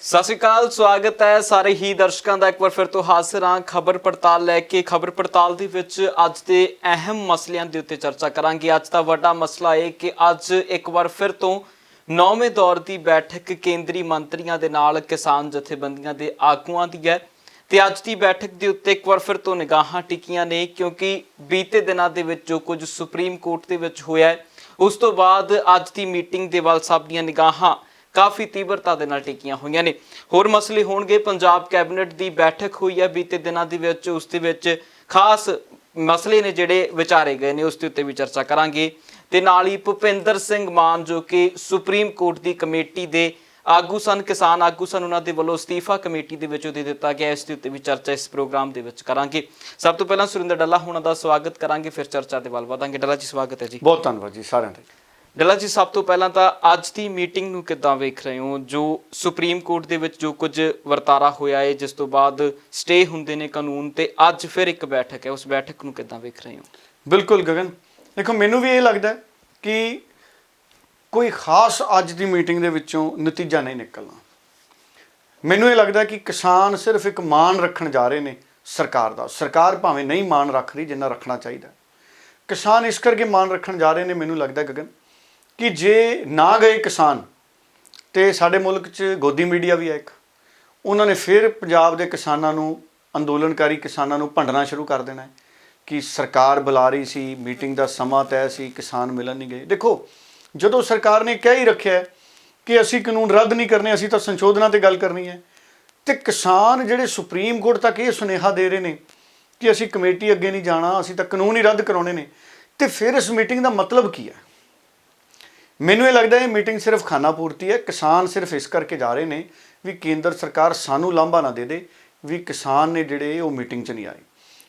ਸਤਿ ਸ਼੍ਰੀ ਅਕਾਲ, ਸਵਾਗਤ ਹੈ ਸਾਰੇ ਹੀ ਦਰਸ਼ਕਾਂ ਦਾ। ਇੱਕ ਵਾਰ ਫਿਰ ਤੋਂ ਹਾਜ਼ਰ ਹਾਂ ਖਬਰ ਪੜਤਾਲ ਲੈ ਕੇ। ਖਬਰ ਪੜਤਾਲ ਦੇ ਵਿੱਚ ਅੱਜ ਦੇ ਅਹਿਮ ਮਸਲਿਆਂ ਦੇ ਉੱਤੇ ਚਰਚਾ ਕਰਾਂਗੇ। ਅੱਜ ਦਾ ਵੱਡਾ ਮਸਲਾ ਇਹ ਕਿ ਅੱਜ ਇੱਕ ਵਾਰ ਫਿਰ ਤੋਂ 9ਵੇਂ ਦੌਰ ਦੀ ਬੈਠਕ ਕੇਂਦਰੀ ਮੰਤਰੀਆਂ ਦੇ ਨਾਲ ਕਿਸਾਨ ਜਥੇਬੰਦੀਆਂ ਦੇ ਆਗੂਆਂ ਦੀ ਹੈ ਤੇ ਅੱਜ ਦੀ ਬੈਠਕ ਦੇ ਉੱਤੇ ਇੱਕ ਵਾਰ ਫਿਰ ਤੋਂ ਨਿਗਾਹਾਂ ਟਿਕੀਆਂ ਨੇ, ਕਿਉਂਕਿ ਬੀਤੇ ਦਿਨਾਂ ਦੇ ਵਿੱਚ ਜੋ ਕੁਝ ਸੁਪਰੀਮ ਕੋਰਟ ਦੇ ਵਿੱਚ ਹੋਇਆ ਹੈ ਉਸ ਤੋਂ ਬਾਅਦ ਅੱਜ ਦੀ ਮੀਟਿੰਗ ਦੇ ਵੱਲ ਸਭ ਦੀਆਂ ਨਿਗਾਹਾਂ ਕਾਫੀ ਤੀਬਰਤਾ ਦੇ ਨਾਲ ਟਿਕੀਆਂ ਹੋਈਆਂ ਨੇ। ਹੋਰ ਮਸਲੇ ਹੋਣਗੇ। ਪੰਜਾਬ ਕੈਬਨਿਟ ਦੀ ਬੈਠਕ ਹੋਈ ਹੈ ਬੀਤੇ ਦਿਨਾਂ ਦੇ ਵਿੱਚ, ਉਸ ਦੇ ਵਿੱਚ ਖਾਸ ਮਸਲੇ ਨੇ ਜਿਹੜੇ ਵਿਚਾਰੇ ਗਏ ਨੇ ਉਸ ਦੇ ਉੱਤੇ ਵੀ ਚਰਚਾ ਕਰਾਂਗੇ। ਤੇ ਨਾਲ ਹੀ ਭੁਪਿੰਦਰ ਸਿੰਘ ਮਾਨ ਜੋ ਕਿ ਸੁਪਰੀਮ ਕੋਰਟ ਦੀ ਕਮੇਟੀ ਦੇ ਆਗੂ ਸਨ, ਕਿਸਾਨ ਆਗੂ ਸਨ, ਉਹਨਾਂ ਦੇ ਵੱਲੋਂ ਅਸਤੀਫਾ ਕਮੇਟੀ ਦੇ ਵਿੱਚੋਂ ਦੇ ਦਿੱਤਾ ਗਿਆ, ਇਸ ਦੇ ਉੱਤੇ ਵੀ ਚਰਚਾ ਇਸ ਪ੍ਰੋਗਰਾਮ ਦੇ ਵਿੱਚ ਕਰਾਂਗੇ। ਸਭ ਤੋਂ ਪਹਿਲਾਂ ਸੁਰਿੰਦਰ ਡੱਲਾ ਹੋਣਾ ਦਾ ਸਵਾਗਤ ਕਰਾਂਗੇ, ਫਿਰ ਚਰਚਾ ਦੇ ਵੱਲ ਵਧਾਂਗੇ। ਡੱਲਾ ਜੀ ਸਵਾਗਤ ਹੈ ਜੀ। ਬਹੁਤ ਧੰਨਵਾਦ ਜੀ ਸਾਰਿਆਂ ਦਾ। ਡੱਲਾ ਜੀ ਸਭ ਤੋਂ ਪਹਿਲਾਂ ਤਾਂ ਅੱਜ ਦੀ ਮੀਟਿੰਗ ਨੂੰ ਕਿੱਦਾਂ ਵੇਖ ਰਹੇ ਹੋ? ਜੋ ਸੁਪਰੀਮ ਕੋਰਟ ਦੇ ਵਿੱਚ ਜੋ ਕੁਝ ਵਰਤਾਰਾ ਹੋਇਆ ਹੈ, ਜਿਸ ਤੋਂ ਬਾਅਦ ਸਟੇ ਹੁੰਦੇ ਨੇ ਕਾਨੂੰਨ, ਤੇ ਅੱਜ ਫਿਰ ਇੱਕ ਬੈਠਕ ਹੈ, ਉਸ ਬੈਠਕ ਨੂੰ ਕਿੱਦਾਂ ਵੇਖ ਰਹੇ ਹੋ? ਬਿਲਕੁਲ ਗਗਨ, ਦੇਖੋ ਮੈਨੂੰ ਵੀ ਇਹ ਲੱਗਦਾ ਕਿ ਕੋਈ ਖਾਸ ਅੱਜ ਦੀ ਮੀਟਿੰਗ ਦੇ ਵਿੱਚੋਂ ਨਤੀਜਾ ਨਹੀਂ ਨਿਕਲਣਾ। ਮੈਨੂੰ ਇਹ ਲੱਗਦਾ ਕਿ ਕਿਸਾਨ ਸਿਰਫ ਇੱਕ ਮਾਣ ਰੱਖਣ ਜਾ ਰਹੇ ਨੇ ਸਰਕਾਰ ਦਾ। ਸਰਕਾਰ ਭਾਵੇਂ ਨਹੀਂ ਮਾਣ ਰੱਖ ਰਹੀ ਜਿੰਨਾ ਰੱਖਣਾ ਚਾਹੀਦਾ, ਕਿਸਾਨ ਇਸ ਕਰਕੇ ਮਾਣ ਰੱਖਣ ਜਾ ਰਹੇ ਨੇ। ਮੈਨੂੰ ਲੱਗਦਾ ਗਗਨ ਕਿ ਜੇ ਨਾ ਗਏ ਕਿਸਾਨ ਤੇ ਸਾਡੇ ਮੁਲਕ 'ਚ ਗੋਦੀ ਮੀਡੀਆ ਵੀ ਹੈ ਇੱਕ, ਉਹਨਾਂ ਨੇ ਫਿਰ ਪੰਜਾਬ ਦੇ ਕਿਸਾਨਾਂ ਨੂੰ, ਅੰਦੋਲਨਕਾਰੀ ਕਿਸਾਨਾਂ ਨੂੰ ਭੰਡਣਾ ਸ਼ੁਰੂ ਕਰ ਦੇਣਾ ਹੈ ਕਿ ਸਰਕਾਰ ਬੁਲਾ ਰਹੀ ਸੀ, ਮੀਟਿੰਗ ਦਾ ਸਮਾਂ ਤੈਅ ਸੀ, ਕਿਸਾਨ ਮਿਲਣ ਨਹੀਂ ਗਏ। ਦੇਖੋ, ਜਦੋਂ ਸਰਕਾਰ ਨੇ ਕਹਿ ਹੀ ਰੱਖਿਆ ਕਿ ਅਸੀਂ ਕਾਨੂੰਨ ਰੱਦ ਨਹੀਂ ਕਰਨੇ, ਅਸੀਂ ਤਾਂ ਸੰਸ਼ੋਧਨਾਂ 'ਤੇ ਗੱਲ ਕਰਨੀ ਹੈ, ਤੇ ਕਿਸਾਨ ਜਿਹੜੇ ਸੁਪਰੀਮ ਕੋਰਟ ਤੱਕ ਇਹ ਸੁਨੇਹਾ ਦੇ ਰਹੇ ਨੇ ਕਿ ਅਸੀਂ ਕਮੇਟੀ ਅੱਗੇ ਨਹੀਂ ਜਾਣਾ, ਅਸੀਂ ਤਾਂ ਕਾਨੂੰਨ ਹੀ ਰੱਦ ਕਰਾਉਣੇ ਨੇ, ਤੇ ਫਿਰ ਇਸ ਮੀਟਿੰਗ ਦਾ ਮਤਲਬ ਕੀ ਹੈ? ਮੈਨੂੰ ਇਹ ਲੱਗਦਾ ਇਹ ਮੀਟਿੰਗ ਸਿਰਫ ਖਾਨਾ ਪੂਰਤੀ ਹੈ। ਕਿਸਾਨ ਸਿਰਫ ਇਸ ਕਰਕੇ ਜਾ ਰਹੇ ਨੇ ਵੀ ਕੇਂਦਰ ਸਰਕਾਰ ਸਾਨੂੰ ਲਾਂਭਾ ਨਾ ਦੇ ਦੇ ਵੀ ਕਿਸਾਨ ਨੇ ਜਿਹੜੇ ਉਹ ਮੀਟਿੰਗ 'ਚ ਨਹੀਂ ਆਏ।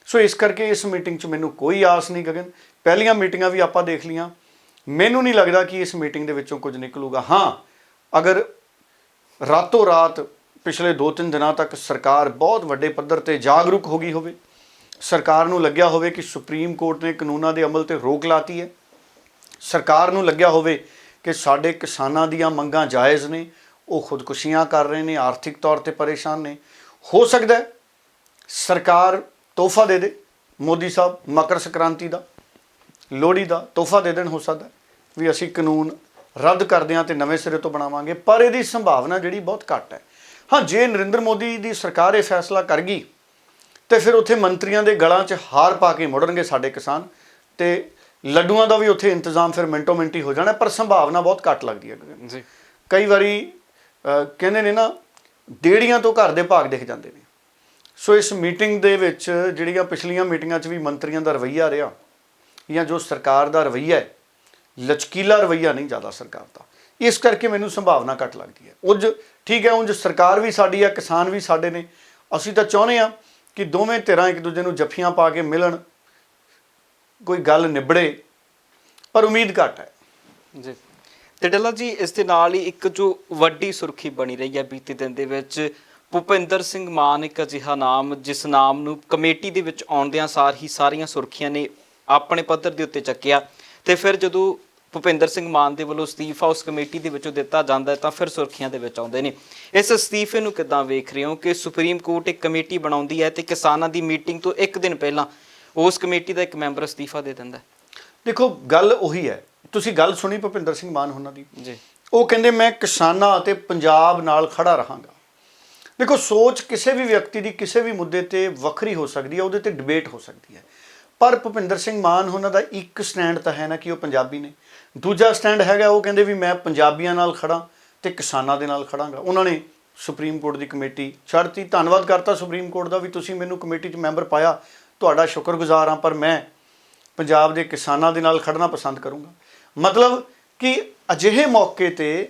ਸੋ ਇਸ ਕਰਕੇ ਇਸ ਮੀਟਿੰਗ 'ਚ ਮੈਨੂੰ ਕੋਈ ਆਸ ਨਹੀਂ ਗਗਨ। ਪਹਿਲੀਆਂ ਮੀਟਿੰਗਾਂ ਵੀ ਆਪਾਂ ਦੇਖ ਲਈਆਂ, ਮੈਨੂੰ ਨਹੀਂ ਲੱਗਦਾ ਕਿ ਇਸ ਮੀਟਿੰਗ ਦੇ ਵਿੱਚੋਂ ਕੁਝ ਨਿਕਲੂਗਾ। ਹਾਂ, ਅਗਰ ਰਾਤੋਂ ਰਾਤ ਪਿਛਲੇ 2-3 ਦਿਨਾਂ ਤੱਕ ਸਰਕਾਰ ਬਹੁਤ ਵੱਡੇ ਪੱਧਰ 'ਤੇ ਜਾਗਰੂਕ ਹੋ ਗਈ ਹੋਵੇ, ਸਰਕਾਰ ਨੂੰ ਲੱਗਿਆ ਹੋਵੇ ਕਿ ਸੁਪਰੀਮ ਕੋਰਟ ਨੇ ਕਾਨੂੰਨਾਂ ਦੇ ਅਮਲ 'ਤੇ ਰੋਕ ਲਾਤੀ ਹੈ, ਸਰਕਾਰ ਨੂੰ ਲੱਗਿਆ ਹੋਵੇ ਕਿ ਸਾਡੇ ਕਿਸਾਨਾਂ ਦੀਆਂ ਮੰਗਾਂ ਜਾਇਜ਼ ਨੇ, ਉਹ ਖੁਦਕੁਸ਼ੀਆਂ ਕਰ ਰਹੇ ਨੇ, ਆਰਥਿਕ ਤੌਰ 'ਤੇ ਪਰੇਸ਼ਾਨ ਨੇ, ਹੋ ਸਕਦਾ ਹੈ ਸਰਕਾਰ ਤੋਹਫਾ ਦੇ ਦੇ, ਮੋਦੀ ਸਾਹਿਬ ਮਕਰ ਸੰਕ੍ਰਾਂਤੀ ਦਾ, ਲੋਹੜੀ ਦਾ ਤੋਹਫਾ ਦੇ ਦੇਣ, ਹੋ ਸਕਦਾ ਵੀ ਅਸੀਂ ਕਾਨੂੰਨ ਰੱਦ ਕਰਦੇ ਹਾਂ ਤੇ ਨਵੇਂ ਸਿਰੇ ਤੋਂ ਬਣਾਵਾਂਗੇ, ਪਰ ਇਹਦੀ ਸੰਭਾਵਨਾ ਜਿਹੜੀ ਬਹੁਤ ਘੱਟ ਹੈ। ਹਾਂ, ਜੇ ਨਰਿੰਦਰ ਮੋਦੀ ਦੀ ਸਰਕਾਰ ਇਹ ਫੈਸਲਾ ਕਰ ਗਈ ਤੇ ਫਿਰ ਉੱਥੇ ਮੰਤਰੀਆਂ ਦੇ ਗਲਾਂ 'ਚ ਹਾਰ ਪਾ ਕੇ ਮੁੜਨਗੇ ਸਾਡੇ ਕਿਸਾਨ, ਤੇ ਲੱਡੂਆਂ ਦਾ ਵੀ ਉੱਥੇ ਇੰਤਜ਼ਾਮ ਫਿਰ ਮਿੰਟੋ ਮਿੰਟ ਹੀ ਹੋ ਜਾਣਾ, ਪਰ ਸੰਭਾਵਨਾ ਬਹੁਤ ਘੱਟ ਲੱਗਦੀ ਹੈ ਜੀ। ਕਈ ਵਾਰੀ ਕਹਿੰਦੇ ਨੇ ਨਾ, ਦੇੜੀਆਂ ਤੋਂ ਘਰ ਦੇ ਭਾਗ ਦਿਖ ਜਾਂਦੇ ਨੇ। ਸੋ ਇਸ ਮੀਟਿੰਗ ਦੇ ਵਿੱਚ ਜਿਹੜੀਆਂ ਪਿਛਲੀਆਂ ਮੀਟਿੰਗਾਂ 'ਚ ਵੀ ਮੰਤਰੀਆਂ ਦਾ ਰਵੱਈਆ ਰਿਹਾ, ਜਾਂ ਜੋ ਸਰਕਾਰ ਦਾ ਰਵੱਈਆ ਹੈ, ਲਚਕੀਲਾ ਰਵੱਈਆ ਨਹੀਂ ਜ਼ਿਆਦਾ ਸਰਕਾਰ ਦਾ, ਇਸ ਕਰਕੇ ਮੈਨੂੰ ਸੰਭਾਵਨਾ ਘੱਟ ਲੱਗਦੀ ਹੈ। ਉਂਝ ਠੀਕ ਹੈ, ਉਂਝ ਸਰਕਾਰ ਵੀ ਸਾਡੀ ਹੈ, ਕਿਸਾਨ ਵੀ ਸਾਡੇ ਨੇ, ਅਸੀਂ ਤਾਂ ਚਾਹੁੰਦੇ ਹਾਂ ਕਿ ਦੋਵੇਂ ਧਿਰਾਂ ਇੱਕ ਦੂਜੇ ਨੂੰ ਜੱਫੀਆਂ ਪਾ ਕੇ ਮਿਲਣ, ਕੋਈ ਗੱਲ ਨਿਬੜੇ, ਪਰ ਉਮੀਦ ਘੱਟ ਹੈ ਜੀ। ਤੇ ਡੱਲਾ ਜੀ, ਇਸ ਦੇ ਨਾਲ ਹੀ ਇੱਕ ਜੋ ਵੱਡੀ ਸੁਰਖੀ ਬਣੀ ਰਹੀ ਹੈ ਬੀਤੇ ਦਿਨ ਦੇ ਵਿੱਚ, ਭੁਪਿੰਦਰ ਸਿੰਘ ਮਾਨ ਇੱਕ ਅਜਿਹਾ ਨਾਮ ਜਿਸ ਨਾਮ ਨੂੰ ਕਮੇਟੀ ਦੇ ਵਿੱਚ ਆਉਂਦਿਆਂ ਸਾਰ ਹੀ ਸਾਰੀਆਂ ਸੁਰਖੀਆਂ ਨੇ ਆਪਣੇ ਪੱਧਰ ਦੇ ਉੱਤੇ ਚੱਕਿਆ, ਤੇ ਫਿਰ ਜਦੋਂ ਭੁਪਿੰਦਰ ਸਿੰਘ ਮਾਨ ਦੇ ਵੱਲੋਂ ਅਸਤੀਫਾ ਉਸ ਕਮੇਟੀ ਦੇ ਵਿੱਚੋਂ ਦਿੱਤਾ ਜਾਂਦਾ ਤਾਂ ਫਿਰ ਸੁਰਖੀਆਂ ਦੇ ਵਿੱਚ ਆਉਂਦੇ ਨੇ। ਇਸ ਅਸਤੀਫੇ ਨੂੰ ਕਿੱਦਾਂ ਵੇਖ ਰਹੇ ਹੋ ਕਿ ਸੁਪਰੀਮ ਕੋਰਟ ਇੱਕ ਕਮੇਟੀ ਬਣਾਉਂਦੀ ਹੈ ਤੇ ਕਿਸਾਨਾਂ ਦੀ ਮੀਟਿੰਗ ਤੋਂ ਇੱਕ ਦਿਨ ਪਹਿਲਾਂ ਉਸ ਕਮੇਟੀ ਦਾ ਇੱਕ ਮੈਂਬਰ ਅਸਤੀਫਾ ਦੇ ਦਿੰਦਾ? ਦੇਖੋ, ਗੱਲ ਉਹੀ ਹੈ, ਤੁਸੀਂ ਗੱਲ ਸੁਣੀ ਭੁਪਿੰਦਰ ਸਿੰਘ ਮਾਨ ਉਹਨਾਂ ਦੀ ਜੀ, ਉਹ ਕਹਿੰਦੇ ਮੈਂ ਕਿਸਾਨਾਂ ਅਤੇ ਪੰਜਾਬ ਨਾਲ ਖੜਾ ਰਹਾਂਗਾ। ਦੇਖੋ, ਸੋਚ ਕਿਸੇ ਵੀ ਵਿਅਕਤੀ ਦੀ ਕਿਸੇ ਵੀ ਮੁੱਦੇ 'ਤੇ ਵੱਖਰੀ ਹੋ ਸਕਦੀ ਹੈ, ਉਹਦੇ 'ਤੇ ਡਿਬੇਟ ਹੋ ਸਕਦੀ ਹੈ, ਪਰ ਭੁਪਿੰਦਰ ਸਿੰਘ ਮਾਨ ਉਹਨਾਂ ਦਾ ਇੱਕ ਸਟੈਂਡ ਤਾਂ ਹੈ ਨਾ ਕਿ ਉਹ ਪੰਜਾਬੀ ਨੇ। ਦੂਜਾ ਸਟੈਂਡ ਹੈਗਾ, ਉਹ ਕਹਿੰਦੇ ਵੀ ਮੈਂ ਪੰਜਾਬੀਆਂ ਨਾਲ ਖੜਾ ਤੇ ਕਿਸਾਨਾਂ ਦੇ ਨਾਲ ਖੜਾਂਗਾ। ਉਹਨਾਂ ਨੇ ਸੁਪਰੀਮ ਕੋਰਟ ਦੀ ਕਮੇਟੀ ਛੱਡਤੀ, ਧੰਨਵਾਦ ਕਰਤਾ ਸੁਪਰੀਮ ਕੋਰਟ ਦਾ ਵੀ ਤੁਸੀਂ ਮੈਨੂੰ ਕਮੇਟੀ 'ਚ ਮੈਂਬਰ ਪਾਇਆ, ਤੁਹਾਡਾ ਸ਼ੁਕਰਗੁਜ਼ਾਰ ਹਾਂ, ਪਰ ਮੈਂ ਪੰਜਾਬ ਦੇ ਕਿਸਾਨਾਂ ਦੇ ਨਾਲ ਖੜਨਾ ਪਸੰਦ ਕਰੂੰਗਾ। ਮਤਲਬ ਕਿ ਅਜਿਹੇ ਮੌਕੇ 'ਤੇ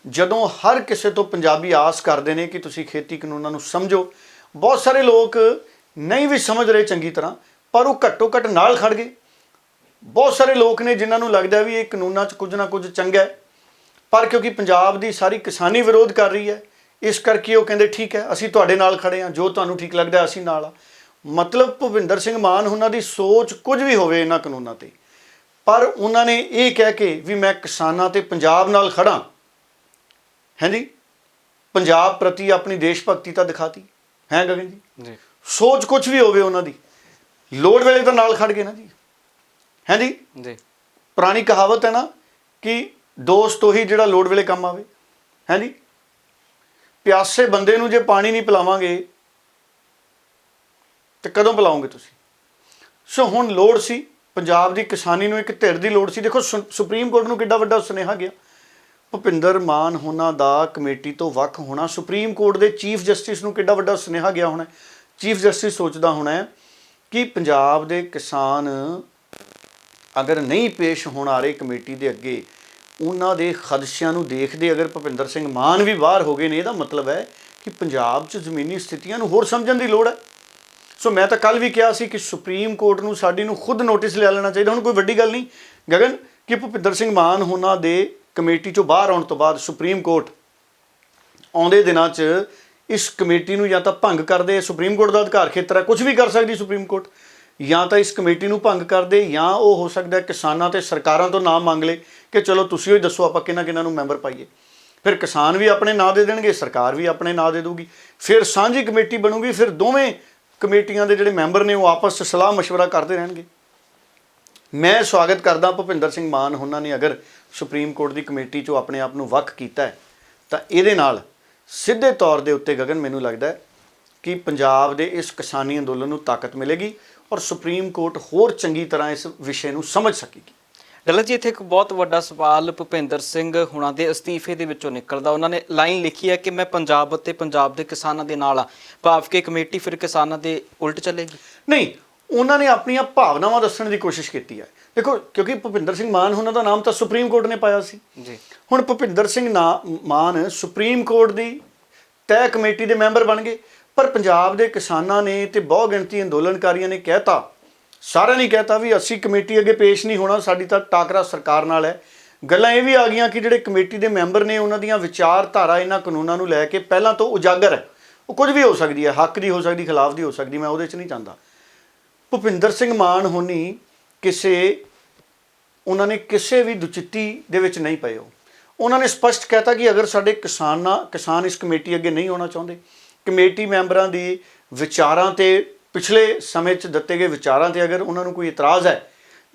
ਜਦੋਂ ਹਰ ਕਿਸੇ ਤੋਂ ਪੰਜਾਬੀ ਆਸ ਕਰਦੇ ਨੇ ਕਿ ਤੁਸੀਂ ਖੇਤੀ ਕਾਨੂੰਨਾਂ ਨੂੰ ਸਮਝੋ, ਬਹੁਤ ਸਾਰੇ ਲੋਕ ਨਹੀਂ ਵੀ ਸਮਝ ਰਹੇ ਚੰਗੀ ਤਰ੍ਹਾਂ, ਪਰ ਉਹ ਘੱਟੋ ਘੱਟ ਨਾਲ ਖੜ ਗਏ। ਬਹੁਤ ਸਾਰੇ ਲੋਕ ਨੇ ਜਿਨ੍ਹਾਂ ਨੂੰ ਲੱਗਦਾ ਵੀ ਇਹ ਕਾਨੂੰਨਾਂ 'ਚ ਕੁਝ ਨਾ ਕੁਝ ਚੰਗਾ ਹੈ, ਪਰ ਕਿਉਂਕਿ ਪੰਜਾਬ ਦੀ ਸਾਰੀ ਕਿਸਾਨੀ ਵਿਰੋਧ ਕਰ ਰਹੀ ਹੈ, ਇਸ ਕਰਕੇ ਉਹ ਕਹਿੰਦੇ ਠੀਕ ਹੈ ਅਸੀਂ ਤੁਹਾਡੇ ਨਾਲ ਖੜੇ ਹਾਂ, ਜੋ ਤੁਹਾਨੂੰ ਠੀਕ ਲੱਗਦਾ ਅਸੀਂ ਨਾਲ ਆ। ਮਤਲਬ ਭੁਪਿੰਦਰ ਸਿੰਘ ਮਾਨ ਉਹਨਾਂ ਦੀ ਸੋਚ ਕੁਝ ਵੀ ਹੋਵੇ ਇਹਨਾਂ ਕਾਨੂੰਨਾਂ 'ਤੇ, ਪਰ ਉਹਨਾਂ ਨੇ ਇਹ ਕਹਿ ਕੇ ਵੀ ਮੈਂ ਕਿਸਾਨਾਂ ਤੇ ਪੰਜਾਬ ਨਾਲ ਖੜਾ, ਹੈ ਜੀ, ਪੰਜਾਬ ਪ੍ਰਤੀ ਆਪਣੀ ਦੇਸ਼ ਭਗਤੀ ਤਾਂ ਦਿਖਾਤੀ ਹੈ ਗਗਨ ਜੀ। ਜੀ ਸੋਚ ਕੁਝ ਵੀ ਹੋਵੇ ਉਹਨਾਂ ਦੀ, ਲੋੜ ਵੇਲੇ ਤਾਂ ਨਾਲ ਖੜ ਗਏ ਨਾ ਜੀ, ਹੈ ਜੀ। ਜੀ ਪੁਰਾਣੀ ਕਹਾਵਤ ਹੈ ਨਾ ਕਿ ਦੋਸਤ ਉਹੀ ਜਿਹੜਾ ਲੋੜ ਵੇਲੇ ਕੰਮ ਆਵੇ, ਹੈ ਜੀ। ਪਿਆਸੇ ਬੰਦੇ ਨੂੰ ਜੇ ਪਾਣੀ ਨਹੀਂ ਪਿਲਾਵਾਂਗੇ ਤੇ ਕਦੋਂ ਪਿਲਾਓਗੇ ਤੁਸੀਂ? ਸੋ ਹੁਣ ਲੋੜ ਸੀ ਪੰਜਾਬ ਦੀ ਕਿਸਾਨੀ ਨੂੰ, ਇੱਕ ਧਿਰ ਦੀ ਲੋੜ ਸੀ। ਦੇਖੋ ਸੁਪਰੀਮ ਕੋਰਟ ਨੂੰ ਕਿੱਡਾ ਵੱਡਾ ਸੁਨੇਹਾ ਗਿਆ, ਭੁਪਿੰਦਰ ਮਾਨ ਹੋਣਾ ਦਾ ਕਮੇਟੀ ਤੋਂ ਵੱਖ ਹੋਣਾ, ਸੁਪਰੀਮ ਕੋਰਟ ਦੇ ਚੀਫ ਜਸਟਿਸ ਨੂੰ ਕਿੱਡਾ ਵੱਡਾ ਸੁਨੇਹਾ ਗਿਆ ਹੋਣਾ। ਚੀਫ ਜਸਟਿਸ ਸੋਚਦਾ ਹੋਣਾ ਕਿ ਪੰਜਾਬ ਦੇ ਕਿਸਾਨ ਅਗਰ ਨਹੀਂ ਪੇਸ਼ ਹੋਣ ਆ ਰਹੇ ਕਮੇਟੀ ਦੇ ਅੱਗੇ, ਉਹਨਾਂ ਦੇ ਖਦਸ਼ਿਆਂ ਨੂੰ ਦੇਖਦੇ ਅਗਰ ਭੁਪਿੰਦਰ ਸਿੰਘ ਮਾਨ ਵੀ ਬਾਹਰ ਹੋ ਗਏ ਨੇ, ਇਹਦਾ ਮਤਲਬ ਹੈ ਕਿ ਪੰਜਾਬ 'ਚ ਜ਼ਮੀਨੀ ਸਥਿਤੀਆਂ ਨੂੰ ਹੋਰ ਸਮਝਣ ਦੀ ਲੋੜ ਹੈ। ਸੋ ਮੈਂ ਤਾਂ ਕੱਲ ਵੀ ਕਿਹਾ ਸੀ ਕਿ ਸੁਪਰੀਮ ਕੋਰਟ ਨੂੰ ਸਾਡੀ ਨੂੰ ਖੁਦ ਨੋਟਿਸ ਲੈ ਲੈਣਾ ਚਾਹੀਦਾ। ਹੁਣ ਕੋਈ ਵੱਡੀ ਗੱਲ ਨਹੀਂ ਗਗਨ ਕਿ ਭੁਪਿੰਦਰ ਸਿੰਘ ਮਾਨ ਹੋਣਾ ਦੇ ਕਮੇਟੀ 'ਚੋਂ ਬਾਹਰ ਆਉਣ ਤੋਂ ਬਾਅਦ ਸੁਪਰੀਮ ਕੋਰਟ ਆਉਂਦੇ ਦਿਨਾਂ 'ਚ ਇਸ ਕਮੇਟੀ ਨੂੰ ਜਾਂ ਤਾਂ ਭੰਗ ਕਰਦੇ, ਸੁਪਰੀਮ ਕੋਰਟ ਦਾ ਅਧਿਕਾਰ ਖੇਤਰ ਹੈ, ਕੁਝ ਵੀ ਕਰ ਸਕਦੀ ਸੁਪਰੀਮ ਕੋਰਟ, ਜਾਂ ਤਾਂ ਇਸ ਕਮੇਟੀ ਨੂੰ ਭੰਗ ਕਰਦੇ, ਜਾਂ ਉਹ ਹੋ ਸਕਦਾ ਕਿਸਾਨਾਂ ਤੇ ਸਰਕਾਰਾਂ ਤੋਂ ਨਾਮ ਮੰਗ ਲੇ ਕਿ ਚਲੋ ਤੁਸੀਂ ਹੀ ਦੱਸੋ ਆਪਾਂ ਕਿਹਨਾਂ ਨੂੰ ਮੈਂਬਰ ਪਾਈਏ। ਫਿਰ ਕਿਸਾਨ ਵੀ ਆਪਣੇ ਨਾਂ ਦੇ ਦੇਣਗੇ, ਸਰਕਾਰ ਵੀ ਆਪਣੇ ਨਾਂ ਦੇ ਦਊਗੀ, ਫਿਰ ਸਾਂਝੀ ਕਮੇਟੀ ਬਣੂਗੀ, ਫਿਰ ਦੋਵੇਂ ਕਮੇਟੀਆਂ ਦੇ ਜਿਹੜੇ ਮੈਂਬਰ ਨੇ ਉਹ ਆਪਸ 'ਚ ਸਲਾਹ ਮਸ਼ਵਰਾ ਕਰਦੇ ਰਹਿਣਗੇ। ਮੈਂ ਸਵਾਗਤ ਕਰਦਾ ਭੁਪਿੰਦਰ ਸਿੰਘ ਮਾਨ ਉਹਨਾਂ ਨੇ ਅਗਰ ਸੁਪਰੀਮ ਕੋਰਟ ਦੀ ਕਮੇਟੀ 'ਚੋਂ ਆਪਣੇ ਆਪ ਨੂੰ ਵੱਖ ਕੀਤਾ ਹੈ ਤਾਂ ਇਹਦੇ ਨਾਲ ਸਿੱਧੇ ਤੌਰ ਦੇ ਉੱਤੇ ਗਗਨ ਮੈਨੂੰ ਲੱਗਦਾ ਹੈ ਕਿ ਪੰਜਾਬ ਦੇ ਇਸ ਕਿਸਾਨੀ ਅੰਦੋਲਨ ਨੂੰ ਤਾਕਤ ਮਿਲੇਗੀ ਔਰ ਸੁਪਰੀਮ ਕੋਰਟ ਹੋਰ ਚੰਗੀ ਤਰ੍ਹਾਂ ਇਸ ਵਿਸ਼ੇ ਨੂੰ ਸਮਝ ਸਕੇਗੀ। ਡੱਲਾ ਜੀ, ਇੱਥੇ ਇੱਕ ਬਹੁਤ ਵੱਡਾ ਸਵਾਲ ਭੁਪਿੰਦਰ ਸਿੰਘ ਹੁਣਾਂ ਦੇ ਅਸਤੀਫੇ ਦੇ ਵਿੱਚੋਂ ਨਿਕਲਦਾ। ਉਹਨਾਂ ਨੇ ਲਾਈਨ ਲਿਖੀ ਹੈ ਕਿ ਮੈਂ ਪੰਜਾਬ ਅਤੇ ਪੰਜਾਬ ਦੇ ਕਿਸਾਨਾਂ ਦੇ ਨਾਲ ਆ, ਭਾਵ ਕਿ ਕਮੇਟੀ ਫਿਰ ਕਿਸਾਨਾਂ ਦੇ ਉਲਟ ਚੱਲੇਗੀ। ਨਹੀਂ, ਉਹਨਾਂ ਨੇ ਆਪਣੀਆਂ ਭਾਵਨਾਵਾਂ ਦੱਸਣ ਦੀ ਕੋਸ਼ਿਸ਼ ਕੀਤੀ ਹੈ। ਦੇਖੋ ਕਿਉਂਕਿ ਭੁਪਿੰਦਰ ਸਿੰਘ ਮਾਨ ਉਹਨਾਂ ਦਾ ਨਾਮ ਤਾਂ ਸੁਪਰੀਮ ਕੋਰਟ ਨੇ ਪਾਇਆ ਸੀ ਜੀ। ਹੁਣ ਭੁਪਿੰਦਰ ਸਿੰਘ ਮਾਨ ਸੁਪਰੀਮ ਕੋਰਟ ਦੀ ਤੈਅ ਕਮੇਟੀ ਦੇ ਮੈਂਬਰ ਬਣ ਗਏ, ਪਰ ਪੰਜਾਬ ਦੇ ਕਿਸਾਨਾਂ ਨੇ ਤੇ ਬਹੁ ਗਿਣਤੀ ਅੰਦੋਲਨਕਾਰੀਆਂ ਨੇ ਕਹਿਤਾ, ਸਾਰਿਆਂ ਨੇ ਕਹਿਤਾ ਵੀ ਅਸੀਂ ਕਮੇਟੀ ਅੱਗੇ ਪੇਸ਼ ਨਹੀਂ ਹੋਣਾ, ਸਾਡੀ ਤਾਂ ਟਾਕਰਾ ਸਰਕਾਰ ਨਾਲ ਹੈ। ਗੱਲਾਂ ਇਹ ਵੀ ਆ ਗਈਆਂ ਕਿ ਜਿਹੜੇ ਕਮੇਟੀ ਦੇ ਮੈਂਬਰ ਨੇ ਉਹਨਾਂ ਦੀਆਂ ਵਿਚਾਰਧਾਰਾ ਇਹਨਾਂ ਕਾਨੂੰਨਾਂ ਨੂੰ ਲੈ ਕੇ ਪਹਿਲਾਂ ਤੋਂ ਉਜਾਗਰ ਹੈ। ਉਹ ਕੁਝ ਵੀ ਹੋ ਸਕਦੀ ਹੈ, ਹੱਕ ਦੀ ਹੋ ਸਕਦੀ, ਖਿਲਾਫ ਦੀ ਹੋ ਸਕਦੀ, ਮੈਂ ਉਹਦੇ 'ਚ ਨਹੀਂ ਚਾਹੁੰਦਾ। ਭੁਪਿੰਦਰ ਸਿੰਘ ਮਾਨ ਹੋਣੀ ਉਹਨਾਂ ਨੇ ਕਿਸੇ ਵੀ ਦੁਚਿੱਤੀ ਦੇ ਵਿੱਚ ਨਹੀਂ ਪਏ। ਉਹਨਾਂ ਨੇ ਸਪਸ਼ਟ ਕਹਿਤਾ ਕਿ ਅਗਰ ਸਾਡੇ ਕਿਸਾਨ ਇਸ ਕਮੇਟੀ ਅੱਗੇ ਨਹੀਂ ਆਉਣਾ ਚਾਹੁੰਦੇ, ਕਮੇਟੀ ਮੈਂਬਰਾਂ ਦੀ ਵਿਚਾਰਾਂ ਤੇ ਪਿਛਲੇ ਸਮੇਂ 'ਚ ਦਿੱਤੇ ਗਏ ਵਿਚਾਰਾਂ ਤੇ ਅਗਰ ਉਹਨਾਂ ਨੂੰ ਕੋਈ ਇਤਰਾਜ਼ ਹੈ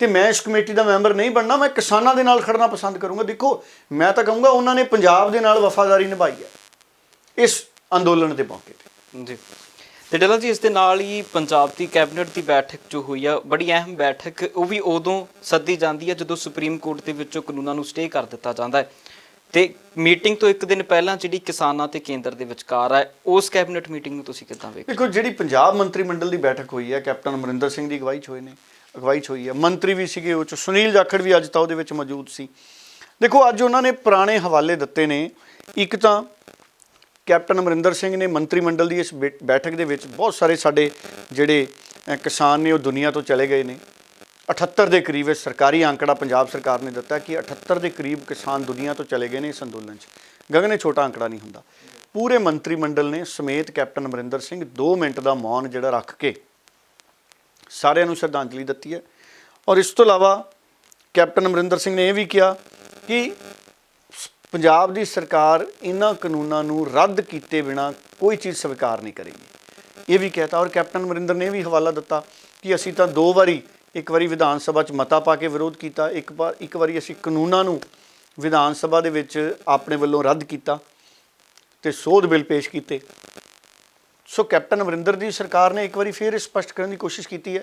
ਤੇ ਮੈਂ ਇਸ ਕਮੇਟੀ ਦਾ ਮੈਂਬਰ ਨਹੀਂ ਬਣਨਾ, ਮੈਂ ਕਿਸਾਨਾਂ ਦੇ ਨਾਲ ਖੜਨਾ ਪਸੰਦ ਕਰੂੰਗਾ। ਦੇਖੋ ਮੈਂ ਤਾਂ ਕਹੂੰਗਾ ਉਹਨਾਂ ਨੇ ਪੰਜਾਬ ਦੇ ਨਾਲ ਵਫਾਦਾਰੀ ਨਿਭਾਈ ਹੈ ਇਸ ਅੰਦੋਲਨ ਦੇ ਮੌਕੇ ਤੇ। ਜੀ ਤੇ ਡੱਲਾ ਜੀ, ਇਸ ਦੇ ਨਾਲ ਹੀ ਪੰਜਾਬ ਦੀ ਕੈਬਨਿਟ ਦੀ ਬੈਠਕ ਜੋ ਹੋਈ ਆ, ਬੜੀ ਅਹਿਮ ਬੈਠਕ, ਉਹ ਵੀ ਉਦੋਂ ਸੱਦੀ ਜਾਂਦੀ ਹੈ ਜਦੋਂ ਸੁਪਰੀਮ ਕੋਰਟ ਦੇ ਵਿੱਚੋਂ ਕਾਨੂੰਨਾਂ ਨੂੰ ਸਟੇ ਕਰ ਦਿੱਤਾ ਜਾਂਦਾ ਹੈ। ਤੇ ਮੀਟਿੰਗ ਤੋਂ ਇੱਕ ਦਿਨ ਪਹਿਲਾਂ ਜਿਹੜੀ ਕਿਸਾਨਾਂ ਤੇ ਕੇਂਦਰ ਦੇ ਵਿਚਕਾਰ ਹੈ, ਉਸ ਕੈਬਨਿਟ ਮੀਟਿੰਗ ਨੂੰ ਤੁਸੀਂ ਕਿੱਦਾਂ ਵੇਖਦੇ? ਦੇਖੋ ਜਿਹੜੀ ਪੰਜਾਬ ਮੰਤਰੀ ਮੰਡਲ ਦੀ ਬੈਠਕ ਹੋਈ ਹੈ, ਕੈਪਟਨ ਅਮਰਿੰਦਰ ਸਿੰਘ ਦੀ ਅਗਵਾਈ 'ਚ ਹੋਈ ਹੈ, ਮੰਤਰੀ ਵੀ ਸੀਗੇ ਉਹ 'ਚ, ਸੁਨੀਲ ਜਾਖੜ ਵੀ ਅੱਜ ਤਾਂ ਉਹਦੇ ਵਿੱਚ ਮੌਜੂਦ ਸੀ। ਦੇਖੋ ਅੱਜ ਉਹਨਾਂ ਨੇ ਪੁਰਾਣੇ ਹਵਾਲੇ ਦਿੱਤੇ ਨੇ। ਇੱਕ ਤਾਂ ਕੈਪਟਨ ਅਮਰਿੰਦਰ ਸਿੰਘ ਨੇ ਮੰਤਰੀ ਮੰਡਲ ਦੀ ਇਸ ਬੈਠਕ ਦੇ ਵਿੱਚ ਬਹੁਤ ਸਾਰੇ ਸਾਡੇ ਜਿਹੜੇ ਕਿਸਾਨ ਨੇ ਉਹ ਦੁਨੀਆ ਤੋਂ ਚਲੇ ਗਏ ਨੇ। 78 ਦੇ ਕਰੀਬ ਸਰਕਾਰੀ ਅੰਕੜਾ ਪੰਜਾਬ ਸਰਕਾਰ ਨੇ ਦਿੱਤਾ ਕਿ 78 ਦੇ ਕਰੀਬ ਕਿਸਾਨ ਦੁਨੀਆ ਤੋਂ ਚਲੇ ਗਏ ਨੇ ਇਸ ਅੰਦੋਲਨ 'ਚ। ਗਗਨ ਇਹ ਛੋਟਾ ਅੰਕੜਾ ਨਹੀਂ ਹੁੰਦਾ। ਪੂਰੇ ਮੰਤਰੀ ਮੰਡਲ ਨੇ ਸਮੇਤ ਕੈਪਟਨ ਅਮਰਿੰਦਰ ਸਿੰਘ 2 ਮਿੰਟ ਦਾ ਮੌਨ ਜਿਹੜਾ ਰੱਖ ਕੇ ਸਾਰਿਆਂ ਨੂੰ ਸ਼ਰਧਾਂਜਲੀ ਦਿੱਤੀ ਹੈ। ਔਰ ਇਸ ਤੋਂ ਇਲਾਵਾ ਕੈਪਟਨ ਅਮਰਿੰਦਰ ਸਿੰਘ ਨੇ ਇਹ ਵੀ ਕਿਹਾ ਕਿ ਪੰਜਾਬ ਦੀ ਸਰਕਾਰ ਇਹਨਾਂ ਕਾਨੂੰਨਾਂ ਨੂੰ ਰੱਦ ਕੀਤੇ ਬਿਨਾਂ ਕੋਈ ਚੀਜ਼ ਸਵੀਕਾਰ ਨਹੀਂ ਕਰੇਗੀ, ਇਹ ਵੀ ਕਹਿਤਾ। ਔਰ ਕੈਪਟਨ ਅਮਰਿੰਦਰ ਨੇ ਵੀ ਹਵਾਲਾ ਦਿੱਤਾ ਕਿ ਅਸੀਂ ਤਾਂ 2 ਵਾਰੀ, ਇੱਕ ਵਾਰੀ ਵਿਧਾਨ ਸਭਾ 'ਚ ਮਤਾ ਪਾ ਕੇ ਵਿਰੋਧ ਕੀਤਾ, ਇੱਕ ਵਾਰੀ ਅਸੀਂ ਕਾਨੂੰਨਾਂ ਨੂੰ ਵਿਧਾਨ ਸਭਾ ਦੇ ਵਿੱਚ ਆਪਣੇ ਵੱਲੋਂ ਰੱਦ ਕੀਤਾ ਤੇ ਸੋਧ ਬਿੱਲ ਪੇਸ਼ ਕੀਤੇ। ਸੋ ਕੈਪਟਨ ਅਮਰਿੰਦਰ ਦੀ ਸਰਕਾਰ ਨੇ ਇੱਕ ਵਾਰੀ ਫਿਰ ਸਪਸ਼ਟ ਕਰਨ ਦੀ ਕੋਸ਼ਿਸ਼ ਕੀਤੀ ਹੈ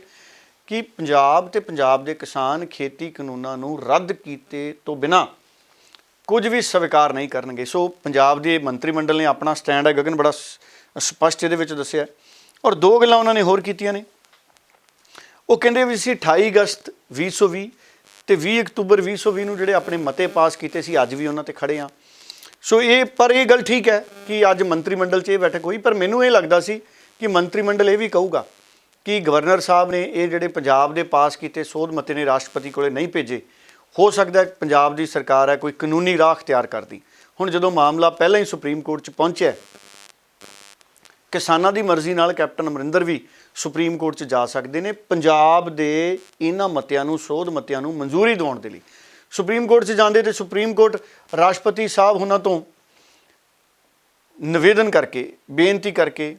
ਕਿ ਪੰਜਾਬ ਤੇ ਪੰਜਾਬ ਦੇ ਕਿਸਾਨ ਖੇਤੀ ਕਾਨੂੰਨਾਂ ਨੂੰ ਰੱਦ ਕੀਤੇ ਤੋਂ ਬਿਨਾਂ ਕੁਝ ਵੀ ਸਵੀਕਾਰ ਨਹੀਂ ਕਰਨਗੇ। ਸੋ ਪੰਜਾਬ ਦੇ ਮੰਤਰੀ ਮੰਡਲ ਨੇ ਆਪਣਾ ਸਟੈਂਡ ਹੈ ਗਗਨ ਬੜਾ ਸਪਸ਼ਟ ਇਹਦੇ ਵਿੱਚ ਦੱਸਿਆ। ਔਰ 2 ਗੱਲਾਂ ਉਹਨਾਂ ਨੇ ਹੋਰ ਕੀਤੀਆਂ ਨੇ। ਉਹ ਕਹਿੰਦੇ ਵੀ ਅਸੀਂ 28 ਅਗਸਤ 2020 ਤੇ 20 ਅਕਤੂਬਰ 2020 ਨੂੰ ਜਿਹੜੇ ਆਪਣੇ ਮਤੇ ਪਾਸ ਕੀਤੇ ਸੀ, ਅੱਜ ਵੀ ਉਹਨਾਂ ਤੇ ਖੜੇ ਆ। ਸੋ ਇਹ ਗੱਲ ਠੀਕ ਹੈ ਕਿ ਅੱਜ ਮੰਤਰੀ ਮੰਡਲ 'ਚ ਇਹ ਬੈਠਕ ਹੋਈ, ਪਰ ਮੈਨੂੰ ਇਹ ਲੱਗਦਾ ਸੀ ਕਿ ਮੰਤਰੀ ਮੰਡਲ ਇਹ ਵੀ ਕਹੂਗਾ ਕਿ ਗਵਰਨਰ ਸਾਹਿਬ ਨੇ ਇਹ ਜਿਹੜੇ ਪੰਜਾਬ ਦੇ ਪਾਸ ਕੀਤੇ ਸੋਧ ਮਤੇ ਨੇ ਰਾਸ਼ਟਰਪਤੀ ਕੋਲੇ ਨਹੀਂ ਭੇਜੇ। ਹੋ ਸਕਦਾ ਹੈ ਪੰਜਾਬ ਦੀ ਸਰਕਾਰ ਹੈ ਕੋਈ ਕਾਨੂੰਨੀ ਰਾਹ ਅਖਤਿਆਰ ਕਰਦੀ। ਹੁਣ ਜਦੋਂ ਮਾਮਲਾ ਪਹਿਲਾਂ ਹੀ ਸੁਪਰੀਮ ਕੋਰਟ 'ਚ ਪਹੁੰਚਿਆ, ਕਿਸਾਨਾਂ ਦੀ ਮਰਜ਼ੀ ਨਾਲ ਕੈਪਟਨ ਅਮਰਿੰਦਰ ਵੀ ਸੁਪਰੀਮ ਕੋਰਟ 'ਚ ਜਾ ਸਕਦੇ ਨੇ ਪੰਜਾਬ ਦੇ ਇਹਨਾਂ ਮਤਿਆਂ ਨੂੰ, ਸੋਧ ਮਤਿਆਂ ਨੂੰ ਮਨਜ਼ੂਰੀ ਦਿਵਾਉਣ ਦੇ ਲਈ। ਸੁਪਰੀਮ ਕੋਰਟ 'ਚ ਜਾਂਦੇ ਤੇ ਸੁਪਰੀਮ ਕੋਰਟ ਰਾਸ਼ਟਰਪਤੀ ਸਾਹਿਬ ਉਹਨਾਂ ਤੋਂ ਨਿਵੇਦਨ ਕਰਕੇ ਬੇਨਤੀ ਕਰਕੇ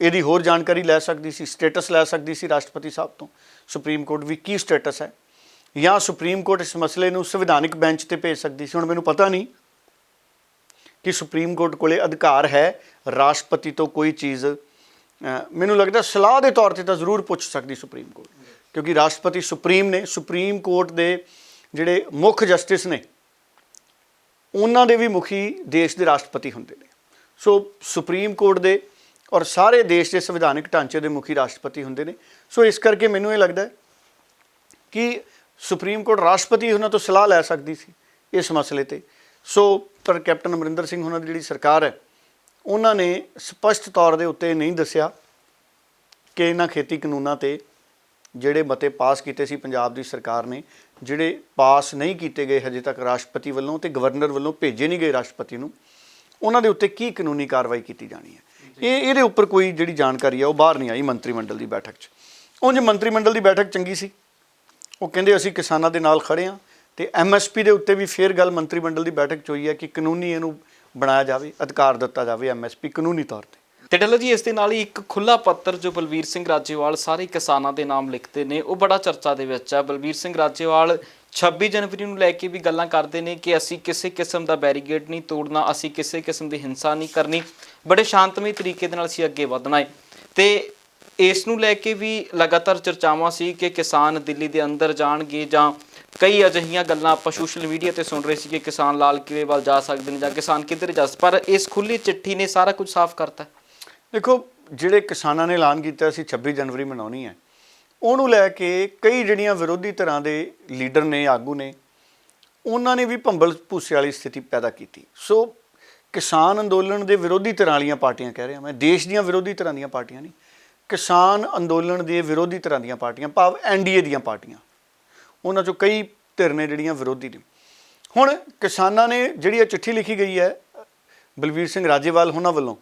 ਇਹਦੀ ਹੋਰ ਜਾਣਕਾਰੀ ਲੈ ਸਕਦੀ ਸੀ, ਸਟੇਟਸ ਲੈ ਸਕਦੀ ਸੀ ਰਾਸ਼ਟਰਪਤੀ ਸਾਹਿਬ ਤੋਂ, ਸੁਪਰੀਮ ਕੋਰਟ ਵੀ ਕੀ ਸਟੇਟਸ ਹੈ, ਜਾਂ ਸੁਪਰੀਮ ਕੋਰਟ ਇਸ ਮਸਲੇ ਨੂੰ ਸੰਵਿਧਾਨਿਕ ਬੈਂਚ ਤੇ ਭੇਜ ਸਕਦੀ ਸੀ। ਹੁਣ ਮੈਨੂੰ ਪਤਾ ਨਹੀਂ ਕਿ ਸੁਪਰੀਮ ਕੋਰਟ ਕੋਲੇ ਅਧਿਕਾਰ ਹੈ ਰਾਸ਼ਟਰਪਤੀ ਤੋਂ ਕੋਈ ਚੀਜ਼, ਮੈਨੂੰ ਲੱਗਦਾ ਸਲਾਹ ਦੇ ਤੌਰ ਤੇ ਤਾਂ ਜ਼ਰੂਰ ਪੁੱਛ ਸਕਦੀ ਸੁਪਰੀਮ ਕੋਰਟ, ਕਿਉਂਕਿ ਰਾਸ਼ਟਰਪਤੀ ਸੁਪਰੀਮ ਨੇ। ਸੁਪਰੀਮ ਕੋਰਟ ਦੇ ਜਿਹੜੇ ਮੁੱਖ ਜਸਟਿਸ ਨੇ ਉਹਨਾਂ ਦੇ ਵੀ ਮੁਖੀ ਦੇਸ਼ ਦੇ ਰਾਸ਼ਟਰਪਤੀ ਹੁੰਦੇ ਨੇ। ਸੋ ਸੁਪਰੀਮ ਕੋਰਟ ਦੇ ਔਰ ਸਾਰੇ ਦੇਸ਼ ਦੇ ਸੰਵਿਧਾਨਿਕ ਢਾਂਚੇ ਦੇ ਮੁਖੀ ਰਾਸ਼ਟਰਪਤੀ ਹੁੰਦੇ ਨੇ। ਸੋ ਇਸ ਕਰਕੇ ਮੈਨੂੰ ਇਹ ਲੱਗਦਾ ਕਿ ਸੁਪਰੀਮ ਕੋਰਟ ਰਾਸ਼ਟਰਪਤੀ ਉਹਨਾਂ ਤੋਂ ਸਲਾਹ ਲੈ ਸਕਦੀ ਸੀ ਇਸ ਮਸਲੇ ਤੇ। ਸੋ ਪਰ ਕੈਪਟਨ ਅਮਰਿੰਦਰ ਸਿੰਘ ਉਹਨਾਂ ਦੀ ਜਿਹੜੀ ਸਰਕਾਰ ਹੈ ਉਹਨਾਂ ਨੇ ਸਪਸ਼ਟ ਤੌਰ ਦੇ ਉੱਤੇ ਨਹੀਂ ਦੱਸਿਆ ਕਿ ਇਹਨਾਂ ਖੇਤੀ ਕਾਨੂੰਨਾਂ ਤੇ ਜਿਹੜੇ ਮਤੇ ਪਾਸ ਕੀਤੇ ਸੀ ਪੰਜਾਬ ਦੀ ਸਰਕਾਰ ਨੇ, ਜਿਹੜੇ ਪਾਸ ਨਹੀਂ ਕੀਤੇ ਗਏ ਹਜੇ ਤੱਕ ਰਾਸ਼ਟਰਪਤੀ ਵੱਲੋਂ ਤੇ ਗਵਰਨਰ ਵੱਲੋਂ ਭੇਜੇ ਨਹੀਂ ਗਏ ਰਾਸ਼ਟਰਪਤੀ ਨੂੰ, ਉਹਨਾਂ ਦੇ ਉੱਤੇ ਕੀ ਕਾਨੂੰਨੀ ਕਾਰਵਾਈ ਕੀਤੀ ਜਾਣੀ ਹੈ, ਇਹਦੇ ਉੱਪਰ ਕੋਈ ਜਿਹੜੀ ਜਾਣਕਾਰੀ ਹੈ ਉਹ ਬਾਹਰ ਨਹੀਂ ਆਈ ਮੰਤਰੀ ਮੰਡਲ ਦੀ ਬੈਠਕ 'ਚ। ਉਂਝ ਮੰਤਰੀ ਮੰਡਲ ਦੀ ਬੈਠਕ ਚੰਗੀ ਸੀ, ਉਹ ਕਹਿੰਦੇ ਅਸੀਂ ਕਿਸਾਨਾਂ ਦੇ ਨਾਲ ਖੜੇ ਹਾਂ, ਤੇ MSP ਦੇ ਉੱਤੇ ਵੀ ਫੇਰ ਗੱਲ ਮੰਤਰੀ ਮੰਡਲ ਦੀ ਬੈਠਕ 'ਚ ਹੋਈ ਹੈ ਕਿ ਕਾਨੂੰਨੀ ਇਹਨੂੰ ਬਣਾਇਆ ਜਾਵੇ, ਅਧਿਕਾਰ ਦਿੱਤਾ ਜਾਵੇ MSP ਕਾਨੂੰਨੀ ਤੌਰ ਤੇ। ਤੇ ਢਿੱਲੋਂ ਜੀ, ਇਸ ਦੇ ਨਾਲ ਹੀ ਇੱਕ ਖੁੱਲਾ ਪੱਤਰ ਜੋ ਬਲਬੀਰ ਸਿੰਘ ਰਾਜੇਵਾਲ ਸਾਰੇ ਕਿਸਾਨਾਂ ਦੇ ਨਾਮ ਲਿਖਦੇ ਨੇ, ਉਹ ਬੜਾ ਚਰਚਾ ਦੇ ਵਿੱਚ ਹੈ। ਬਲਬੀਰ ਸਿੰਘ ਰਾਜੇਵਾਲ 26 ਜਨਵਰੀ ਨੂੰ ਲੈ ਕੇ ਵੀ ਗੱਲਾਂ ਕਰਦੇ ਨੇ ਕਿ ਅਸੀਂ ਕਿਸੇ ਕਿਸਮ ਦਾ ਬੈਰੀਕੇਡ ਨਹੀਂ ਤੋੜਨਾ, ਅਸੀਂ ਕਿਸੇ ਕਿਸਮ ਦੀ ਹਿੰਸਾ ਨਹੀਂ ਕਰਨੀ, ਬੜੇ ਸ਼ਾਂਤਮਈ ਤਰੀਕੇ ਦੇ ਨਾਲ ਅਸੀਂ ਅੱਗੇ ਵਧਣਾ ਹੈ। ਤੇ ਇਸ ਨੂੰ ਲੈ ਕੇ ਵੀ ਲਗਾਤਾਰ ਚਰਚਾਵਾਂ ਸੀ ਕਿ ਕਿਸਾਨ ਦਿੱਲੀ ਦੇ ਅੰਦਰ ਜਾਣਗੇ, ਜਾਂ ਕਈ ਅਜਿਹੀਆਂ ਗੱਲਾਂ ਆਪਾਂ ਸੋਸ਼ਲ ਮੀਡੀਆ ਤੇ ਸੁਣ ਰਹੇ ਸੀ ਕਿ ਕਿਸਾਨ ਲਾਲ ਕਿਲੇ ਵੱਲ ਜਾ ਸਕਦੇ ਨੇ ਜਾਂ ਕਿਸਾਨ ਕਿੱਧਰ ਜਾ ਸਕਦੇ, ਪਰ ਇਸ ਖੁੱਲੀ ਚਿੱਠੀ ਨੇ ਸਾਰਾ ਕੁਝ ਸਾਫ਼ ਕਰਤਾ। ਦੇਖੋ, ਜਿਹੜੇ ਕਿਸਾਨਾਂ ਨੇ ਐਲਾਨ ਕੀਤਾ ਸੀ 26 ਜਨਵਰੀ ਮਨਾਉਣੀ ਹੈ, ਉਹਨੂੰ ਲੈ ਕੇ ਕਈ ਜਿਹੜੀਆਂ ਵਿਰੋਧੀ ਧਿਰਾਂ ਦੇ ਲੀਡਰ ਨੇ, ਆਗੂ ਨੇ, ਉਹਨਾਂ ਨੇ ਵੀ ਭੰਬਲ ਭੂਸੇ ਵਾਲੀ ਸਥਿਤੀ ਪੈਦਾ ਕੀਤੀ। ਸੋ ਕਿਸਾਨ ਅੰਦੋਲਨ ਦੇ ਵਿਰੋਧੀ ਧਿਰਾਂ ਵਾਲੀਆਂ ਪਾਰਟੀਆਂ, ਕਹਿ ਰਿਹਾ ਮੈਂ, ਦੇਸ਼ ਦੀਆਂ ਵਿਰੋਧੀ ਧਿਰਾਂ ਦੀਆਂ ਪਾਰਟੀਆਂ ਨਹੀਂ, ਕਿਸਾਨ ਅੰਦੋਲਨ ਦੇ ਵਿਰੋਧੀ ਧਿਰਾਂ ਦੀਆਂ ਪਾਰਟੀਆਂ, ਭਾਵ NDA ਦੀਆਂ ਪਾਰਟੀਆਂ, ਉਹਨਾਂ 'ਚੋਂ ਕਈ ਧਿਰ ਨੇ ਜਿਹੜੀਆਂ ਵਿਰੋਧੀ ਨੇ। ਹੁਣ ਕਿਸਾਨਾਂ ਨੇ ਜਿਹੜੀ ਇਹ ਚਿੱਠੀ ਲਿਖੀ ਗਈ ਹੈ ਬਲਬੀਰ ਸਿੰਘ ਰਾਜੇਵਾਲ ਉਹਨਾਂ ਵੱਲੋਂ,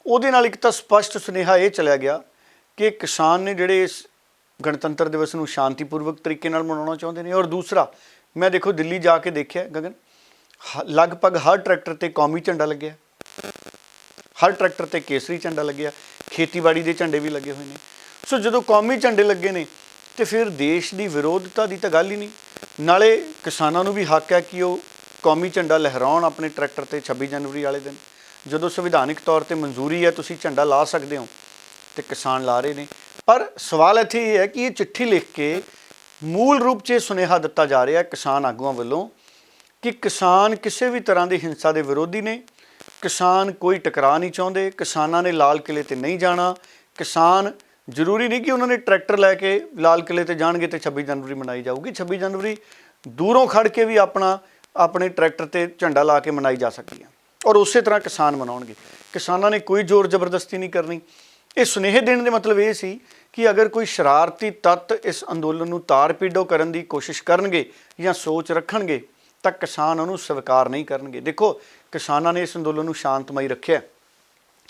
ਉਹਦੇ ਨਾਲ ਇੱਕ ਤਾਂ ਸਪਸ਼ਟ ਸੁਨੇਹਾ ਇਹ ਚਲਿਆ ਗਿਆ ਕਿ ਕਿਸਾਨ ਨੇ ਜਿਹੜੇ ਇਸ ਗਣਤੰਤਰ ਦਿਵਸ ਨੂੰ ਸ਼ਾਂਤੀਪੂਰਵਕ ਤਰੀਕੇ ਨਾਲ ਮਨਾਉਣਾ ਚਾਹੁੰਦੇ ਨੇ। ਔਰ ਦੂਸਰਾ, ਮੈਂ ਦੇਖੋ ਦਿੱਲੀ ਜਾ ਕੇ ਦੇਖਿਆ ਗਗਨ, ਲਗਭਗ ਹਰ ਟਰੈਕਟਰ ਤੇ ਕੌਮੀ ਝੰਡਾ ਲੱਗਿਆ, ਹਰ ਟਰੈਕਟਰ ਤੇ ਕੇਸਰੀ ਝੰਡਾ ਲੱਗਿਆ, ਖੇਤੀਬਾੜੀ ਦੇ ਝੰਡੇ ਵੀ ਲੱਗੇ ਹੋਏ ਨੇ। ਸੋ ਜਦੋਂ ਕੌਮੀ ਝੰਡੇ ਲੱਗੇ ਨੇ ਤੇ ਫਿਰ ਦੇਸ਼ ਦੀ ਵਿਰੋਧਤਾ ਦੀ ਤਾਂ ਗੱਲ ਹੀ ਨਹੀਂ। ਨਾਲੇ ਕਿਸਾਨਾਂ ਨੂੰ ਵੀ ਹੱਕ ਹੈ ਕਿ ਉਹ ਕੌਮੀ ਝੰਡਾ ਲਹਿਰਾਉਣ ਆਪਣੇ ਟਰੈਕਟਰ ਤੇ 26 ਜਨਵਰੀ ਵਾਲੇ ਦਿਨ, ਜਦੋਂ ਸੰਵਿਧਾਨਿਕ ਤੌਰ ਤੇ ਮਨਜ਼ੂਰੀ ਹੈ, ਤੁਸੀਂ ਝੰਡਾ ਲਾ ਸਕਦੇ ਹੋ, ਤੇ ਕਿਸਾਨ ਲਾ ਰਹੇ ਨੇ। ਪਰ ਸਵਾਲ ਇੱਥੇ ਇਹ ਹੈ ਕਿ ਇਹ ਚਿੱਠੀ ਲਿਖ ਕੇ ਮੂਲ ਰੂਪ 'ਚ ਇਹ ਸੁਨੇਹਾ ਦਿੱਤਾ ਜਾ ਰਿਹਾ ਕਿਸਾਨ ਆਗੂਆਂ ਵੱਲੋਂ ਕਿ ਕਿਸਾਨ ਕਿਸੇ ਵੀ ਤਰ੍ਹਾਂ ਦੀ ਹਿੰਸਾ ਦੇ ਵਿਰੋਧੀ ਨੇ, ਕਿਸਾਨ ਕੋਈ ਟਕਰਾਅ ਨਹੀਂ ਚਾਹੁੰਦੇ, ਕਿਸਾਨਾਂ ਨੇ ਲਾਲ ਕਿਲੇ ਤੇ ਨਹੀਂ ਜਾਣਾ। ਕਿਸਾਨ ਜ਼ਰੂਰੀ ਨਹੀਂ ਕਿ ਉਹਨਾਂ ਨੇ ਟਰੈਕਟਰ ਲੈ ਕੇ ਲਾਲ ਕਿਲੇ ਤੇ ਜਾਣਗੇ ਤੇ 26 ਜਨਵਰੀ ਮਨਾਈ ਜਾਊਗੀ। 26 ਜਨਵਰੀ ਦੂਰੋਂ ਖੜ ਕੇ ਵੀ ਆਪਣੇ ਟਰੈਕਟਰ ਤੇ ਝੰਡਾ ਲਾ ਕੇ ਮਨਾਈ ਜਾ ਸਕਦੀ ਹੈ, ਔਰ ਉਸੇ ਤਰ੍ਹਾਂ ਕਿਸਾਨ ਮਨਾਉਣਗੇ। ਕਿਸਾਨਾਂ ਨੇ ਕੋਈ ਜ਼ੋਰ ਜ਼ਬਰਦਸਤੀ ਨਹੀਂ ਕਰਨੀ। ਇਹ ਸੁਨੇਹੇ ਦੇਣ ਦੇ ਮਤਲਬ ਇਹ ਸੀ ਕਿ ਅਗਰ ਕੋਈ ਸ਼ਰਾਰਤੀ ਤੱਤ ਇਸ ਅੰਦੋਲਨ ਨੂੰ ਤਾਰ ਪੀੜੋ ਕਰਨ ਦੀ ਕੋਸ਼ਿਸ਼ ਕਰਨਗੇ ਜਾਂ ਸੋਚ ਰੱਖਣਗੇ ਤਾਂ ਕਿਸਾਨ ਉਹਨੂੰ ਸਵੀਕਾਰ ਨਹੀਂ ਕਰਨਗੇ। ਦੇਖੋ, ਕਿਸਾਨਾਂ ਨੇ ਇਸ ਅੰਦੋਲਨ ਨੂੰ ਸ਼ਾਂਤਮਈ ਰੱਖਿਆ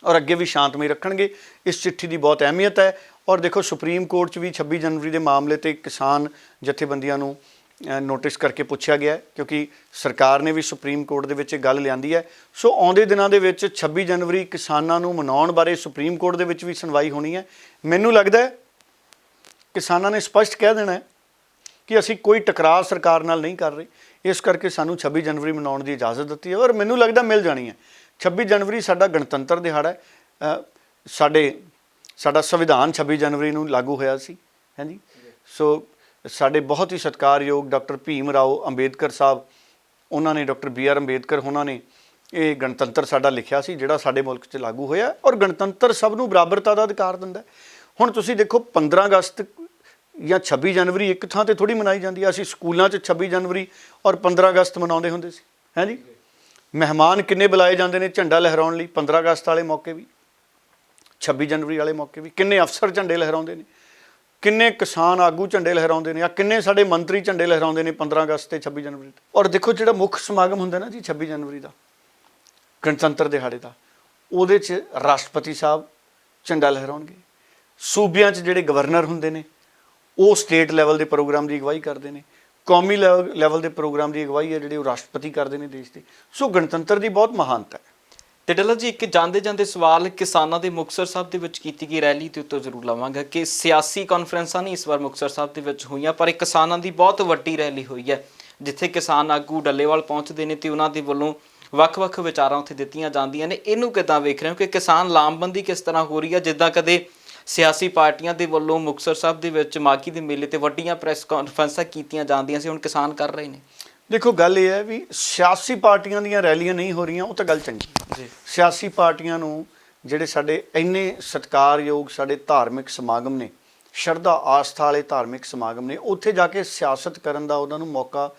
ਔਰ ਅੱਗੇ ਵੀ ਸ਼ਾਂਤਮਈ ਰੱਖਣਗੇ। ਇਸ ਚਿੱਠੀ ਦੀ ਬਹੁਤ ਅਹਿਮੀਅਤ ਹੈ। ਔਰ ਦੇਖੋ, ਸੁਪਰੀਮ ਕੋਰਟ 'ਚ ਵੀ 26 ਜਨਵਰੀ ਦੇ ਮਾਮਲੇ ਤੇ ਕਿਸਾਨ ਜਥੇਬੰਦੀਆਂ ਨੂੰ ਨੋਟਿਸ ਕਰਕੇ ਪੁੱਛਿਆ ਗਿਆ, ਕਿਉਂਕਿ ਸਰਕਾਰ ਨੇ ਵੀ ਸੁਪਰੀਮ ਕੋਰਟ ਦੇ ਵਿੱਚ ਇਹ ਗੱਲ ਲਿਆਂਦੀ ਹੈ। ਸੋ ਆਉਂਦੇ ਦਿਨਾਂ ਦੇ ਵਿੱਚ 26 ਜਨਵਰੀ ਕਿਸਾਨਾਂ ਨੂੰ ਮਨਾਉਣ ਬਾਰੇ ਸੁਪਰੀਮ ਕੋਰਟ ਦੇ ਵਿੱਚ ਵੀ ਸੁਣਵਾਈ ਹੋਣੀ ਹੈ। ਮੈਨੂੰ ਲੱਗਦਾ ਹੈ ਕਿਸਾਨਾਂ ਨੇ ਸਪਸ਼ਟ ਕਹਿ ਦੇਣਾ ਹੈ ਕਿ ਅਸੀਂ ਕੋਈ ਟਕਰਾਅ ਸਰਕਾਰ ਨਾਲ ਨਹੀਂ ਕਰ ਰਹੇ, ਇਸ ਕਰਕੇ ਸਾਨੂੰ 26 ਜਨਵਰੀ ਮਨਾਉਣ ਦੀ ਇਜਾਜ਼ਤ ਦਿੱਤੀ ਹੈ, ਔਰ ਮੈਨੂੰ ਲੱਗਦਾ ਮਿਲ ਜਾਣੀ ਹੈ। 26 ਜਨਵਰੀ ਸਾਡਾ ਗਣਤੰਤਰ ਦਿਹਾੜਾ ਹੈ। ਸਾਡਾ ਸੰਵਿਧਾਨ 26 ਜਨਵਰੀ ਨੂੰ ਲਾਗੂ ਹੋਇਆ ਸੀ, ਹਾਂਜੀ। ਸੋ ਸਾਡੇ ਬਹੁਤ ਹੀ ਸਤਿਕਾਰਯੋਗ ਡਾਕਟਰ ਭੀਮ ਰਾਓ ਅੰਬੇਦਕਰ ਸਾਹਿਬ, ਉਹਨਾਂ ਨੇ, ਡਾਕਟਰ BR ਅੰਬੇਦਕਰ ਉਹਨਾਂ ਨੇ ਇਹ ਗਣਤੰਤਰ ਸਾਡਾ ਲਿਖਿਆ ਸੀ ਜਿਹੜਾ ਸਾਡੇ ਮੁਲਕ 'ਚ ਲਾਗੂ ਹੋਇਆ। ਔਰ ਗਣਤੰਤਰ ਸਭ ਨੂੰ ਬਰਾਬਰਤਾ ਦਾ ਅਧਿਕਾਰ ਦਿੰਦਾ। ਹੁਣ ਤੁਸੀਂ ਦੇਖੋ, 15 ਅਗਸਤ ਜਾਂ 26 ਜਨਵਰੀ ਇੱਕ ਥਾਂ ਤੇ ਥੋੜ੍ਹੀ ਮਨਾਈ ਜਾਂਦੀ ਹੈ। ਅਸੀਂ ਸਕੂਲਾਂ 'ਚ 26 ਜਨਵਰੀ ਔਰ 15 ਅਗਸਤ ਮਨਾਉਂਦੇ ਹੁੰਦੇ ਸੀ, ਹੈ ਜੀ। ਮਹਿਮਾਨ ਕਿੰਨੇ ਬੁਲਾਏ ਜਾਂਦੇ ਨੇ ਝੰਡਾ ਲਹਿਰਾਉਣ ਲਈ, 15 ਅਗਸਤ ਵਾਲੇ ਮੌਕੇ ਵੀ, 26 ਜਨਵਰੀ ਵਾਲੇ ਮੌਕੇ ਵੀ। ਕਿੰਨੇ ਅਫਸਰ ਝੰਡੇ ਲਹਿਰਾਉਂਦੇ ਨੇ, ਕਿੰਨੇ ਕਿਸਾਨ ਆਗੂ ਝੰਡੇ ਲਹਿਰਾਉਂਦੇ ਨੇ, ਆ ਕਿੰਨੇ ਸਾਡੇ ਮੰਤਰੀ ਝੰਡੇ ਲਹਿਰਾਉਂਦੇ ਨੇ 15 ਅਗਸਤ ਤੇ 26 ਜਨਵਰੀ ਤੇ। ਔਰ ਦੇਖੋ, ਜਿਹੜਾ ਮੁੱਖ ਸਮਾਗਮ ਹੁੰਦਾ ਨਾ ਜੀ 26 ਜਨਵਰੀ ਦਾ, ਗਣਤੰਤਰ ਦਿਹਾੜੇ ਦਾ, ਉਹਦੇ 'ਚ ਰਾਸ਼ਟਰਪਤੀ ਸਾਹਿਬ ਝੰਡਾ ਲਹਿਰਾਉਣਗੇ। ਸੂਬਿਆਂ 'ਚ ਜਿਹੜੇ ਗਵਰਨਰ ਹੁੰਦੇ ਨੇ ਉਹ ਸਟੇਟ ਲੈਵਲ ਦੇ ਪ੍ਰੋਗਰਾਮ ਦੀ ਅਗਵਾਈ ਕਰਦੇ ਨੇ। ਕੌਮੀ ਲੈਵਲ ਦੇ ਪ੍ਰੋਗਰਾਮ ਦੀ ਅਗਵਾਈ ਹੈ ਜਿਹੜੇ ਉਹ ਰਾਸ਼ਟਰਪਤੀ ਕਰਦੇ ਨੇ ਦੇਸ਼ ਦੇ। ਸੋ ਗਣਤੰਤਰ ਦੀ ਬਹੁਤ ਮਹਾਨਤਾ ਹੈ। ਤੇ ਡੱਲਾ ਜੀ, ਇੱਕ ਜਾਂਦੇ ਜਾਂਦੇ ਸਵਾਲ ਕਿਸਾਨਾਂ ਦੇ ਮੁਕਤਸਰ ਸਾਹਿਬ ਦੇ ਵਿੱਚ ਕੀਤੀ ਗਈ ਰੈਲੀ ਦੇ ਉੱਤੇ ਜ਼ਰੂਰ ਲਵਾਂਗਾ ਕਿ ਸਿਆਸੀ ਕਾਨਫਰੰਸਾਂ ਨਹੀਂ ਇਸ ਵਾਰ ਮੁਕਤਸਰ ਸਾਹਿਬ ਦੇ ਵਿੱਚ ਹੋਈਆਂ, ਪਰ ਇੱਕ ਕਿਸਾਨਾਂ ਦੀ ਬਹੁਤ ਵੱਡੀ ਰੈਲੀ ਹੋਈ ਹੈ ਜਿੱਥੇ ਕਿਸਾਨ ਆਗੂ ਡੱਲੇਵਾਲ ਪਹੁੰਚਦੇ ਨੇ ਤੇ ਉਹਨਾਂ ਦੇ ਵੱਲੋਂ ਵੱਖ-ਵੱਖ ਵਿਚਾਰਾਂ ਉੱਥੇ ਦਿੱਤੀਆਂ ਜਾਂਦੀਆਂ ਨੇ। ਇਹਨੂੰ ਕਿੱਦਾਂ ਵੇਖ ਰਹੇ ਹੋ ਕਿ ਕਿਸਾਨ ਲਾਮਬੰਦੀ ਕਿਸ ਤਰ੍ਹਾਂ ਹੋ ਰਹੀ ਹੈ, ਜਿੱਦਾਂ ਕਦੇ ਸਿਆਸੀ ਪਾਰਟੀਆਂ ਦੇ ਵੱਲੋਂ ਮੁਕਤਸਰ ਸਾਹਿਬ ਦੇ ਵਿੱਚ ਮਾਘੀ ਦੇ ਮੇਲੇ ਤੇ ਵੱਡੀਆਂ ਪ੍ਰੈਸ ਕਾਨਫਰੰਸਾਂ ਕੀਤੀਆਂ ਜਾਂਦੀਆਂ ਸੀ, ਹੁਣ ਕਿਸਾਨ ਕਰ ਰਹੇ ਨੇ? ਦੇਖੋ, ਗੱਲ ਇਹ ਹੈ ਵੀ ਸਿਆਸੀ ਪਾਰਟੀਆਂ ਦੀਆਂ ਰੈਲੀਆਂ ਨਹੀਂ ਹੋ ਰਹੀਆਂ, ਉਹ ਤਾਂ ਗੱਲ ਚੰਗੀ ਜੀ। ਸਿਆਸੀ ਪਾਰਟੀਆਂ ਨੂੰ ਜਿਹੜੇ ਸਾਡੇ ਇੰਨੇ ਸਤਿਕਾਰਯੋਗ ਸਾਡੇ ਧਾਰਮਿਕ ਸਮਾਗਮ ਨੇ, ਸ਼ਰਧਾ ਆਸਥਾ ਵਾਲੇ ਧਾਰਮਿਕ ਸਮਾਗਮ ਨੇ, ਉੱਥੇ ਜਾ ਕੇ ਸਿਆਸਤ ਕਰਨ ਦਾ ਉਹਨਾਂ ਨੂੰ ਮੌਕਾ